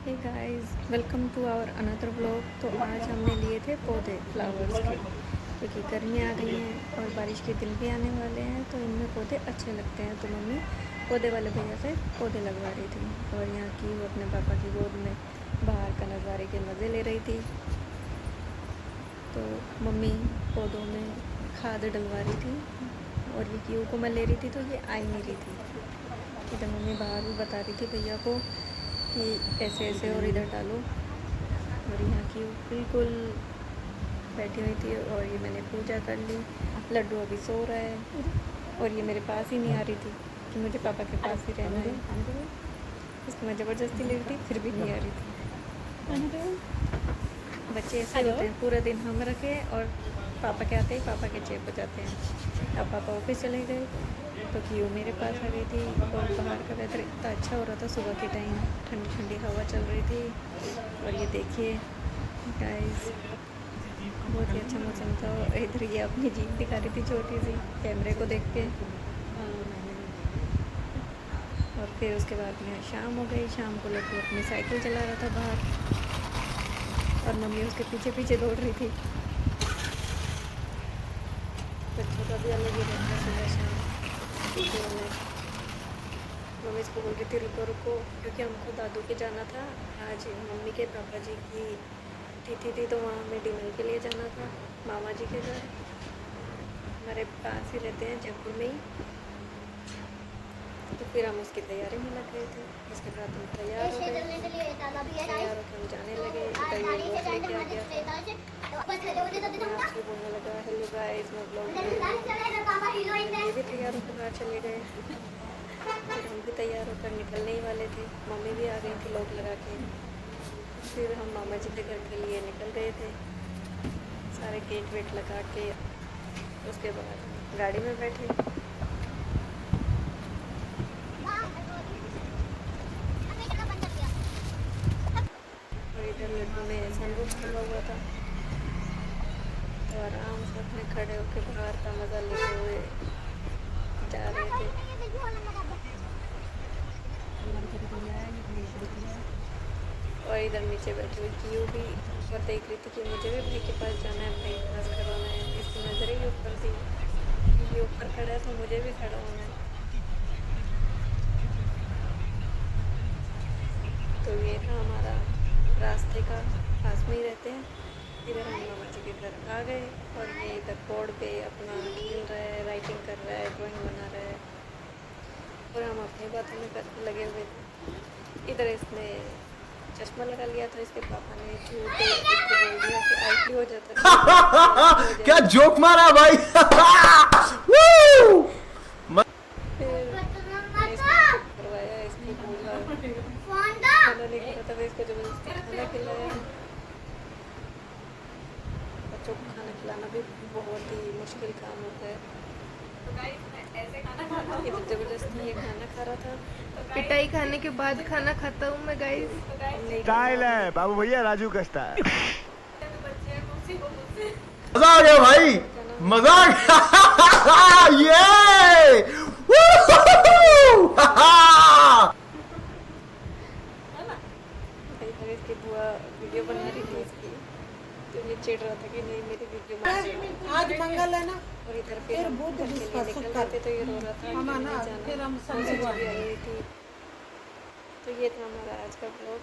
Hey guys, welcome to our another vlog. तो आज हमने लिए थे पौधे फ्लावर्स के, क्योंकि गर्मियाँ आ गई हैं और बारिश के दिन भी आने वाले हैं, तो इनमें पौधे अच्छे लगते हैं। तो मम्मी पौधे वाले भैया से पौधे लगवा रही थी और यहाँ की वो अपने पापा की गोद में बाहर का नज़ारे के मज़े ले रही थी। तो मम्मी पौधों में खाद डलवा रही थी और ये क्यू को मैं ले रही थी, तो ये आ ही नहीं रही थी। इधर मम्मी बाहर भी बता रही थी भैया को कि ऐसे ऐसे और इधर डालो, और यहाँ की बिल्कुल बैठी हुई थी। और ये मैंने पूजा कर ली। लड्डू अभी सो रहा है और ये मेरे पास ही नहीं आ रही थी कि मुझे पापा के पास ही रहना है। इसको मैं ज़बरदस्ती ले रही थी, फिर भी नहीं आ रही थी। बच्चे ऐसे होते हैं, पूरा दिन हम रखे और पापा के आते ही पापा के चेप हो जाते हैं। अब पापा ऑफिस चले गए तो क्यों मेरे पास आ गई थी। और बाहर का वेदर इतना अच्छा हो रहा था, सुबह के टाइम ठंडी ठंडी हवा चल रही थी। और ये देखिए गाइस, बहुत ही अच्छा मौसम था। और इधर ये अपनी जीप दिखा रही थी छोटी सी, कैमरे को देख के। और फिर उसके बाद यहाँ शाम हो गई। शाम को लड्डू अपनी साइकिल चला रहा था बाहर और मम्मी उसके पीछे पीछे दौड़ रही थी। बच्चों का भी अलग ही रहता है सुबह शाम। मम्मी इसको बोल रही थी रुको रुको, क्योंकि हमको दादू के जाना था। आज मम्मी के पापा जी की तिथि थी, तो वहाँ हमें डिनर के लिए जाना था मामा जी के घर। हमारे पास ही रहते हैं, जयपुर में ही। तो फिर हम उसकी तैयारी में लग गए थे। उसके बाद हम तैयार हो गए, तैयार होकर हम जाने लगे। इधर ये लोग लेके आ गया था, आपसे बोलने लगा हेलो गाइस, मैं ब्लॉग ये भी तैयार होकर बाहर चले गए। फिर हम भी तैयार होकर निकलने ही वाले थे। मम्मी भी आ गई थी लॉक लगा के। फिर हम मामा जी के घर के लिए निकल गए थे, सारे गेट वेट लगा के। उसके बाद गाड़ी में बैठे और इधर लड्डू में सनरूफ खुला हुआ था, तो आराम से अपने खड़े होकर बाहर का मज़ा लेते हुए जा रहे थे। और इधर नीचे बैठी हुई क्यू भी और देख रही थी कि मुझे भी भाई के पास जाना है, ब्रेकफास्ट करवाना है। इसकी नज़र ही ऊपर थी, ये ऊपर खड़ा है तो मुझे भी खड़ा होना है। तो ये था हमारा रास्ते का, पास में ही रहते हैं। इधर हम मामा जी के घर आ गए और ये इधर बोर्ड पे अपना खेल रहा है, राइटिंग कर रहा है, ड्राइंग बना रहा है और हम अपनी बातों में लगे हुए थे। इधर इसने चश्मा लगा लिया था, इसके पापा ने झूठ इसको बोल दिया कि आईटी हो जाता है। क्या जोक मारा भाई। फिर मैंने इसको करवाया, इसको बोला खाना नहीं खाता था, इसको जबरदस्ती खाना खिलाया। बच्चों को खाना खिलाना भी बहुत ही मुश्किल काम होता है। इधर जबरदस्ती ये खाना खा रहा था। पिटाई खाने के बाद खाना खाता हूँ मैं गाइस। स्टाइल है बाबू भैया, राजू का स्टाइल। मजा आ गया भाई, मजा आ गया। ये इधर इसकी बुआ वीडियो बना रही थी इसकी, तो ये चिढ़ रहा था कि नहीं मेरी वीडियो बना। आज मंगल है ना, और इधर फिर हम बुध घर के लिए निकल रहे थे, तो ये रो रहा था कि हम नहीं आना, जाना। फिर हम मौसी जी शनिवार भी आई हुई थी। तो ये था हमारा आज का ब्लॉग।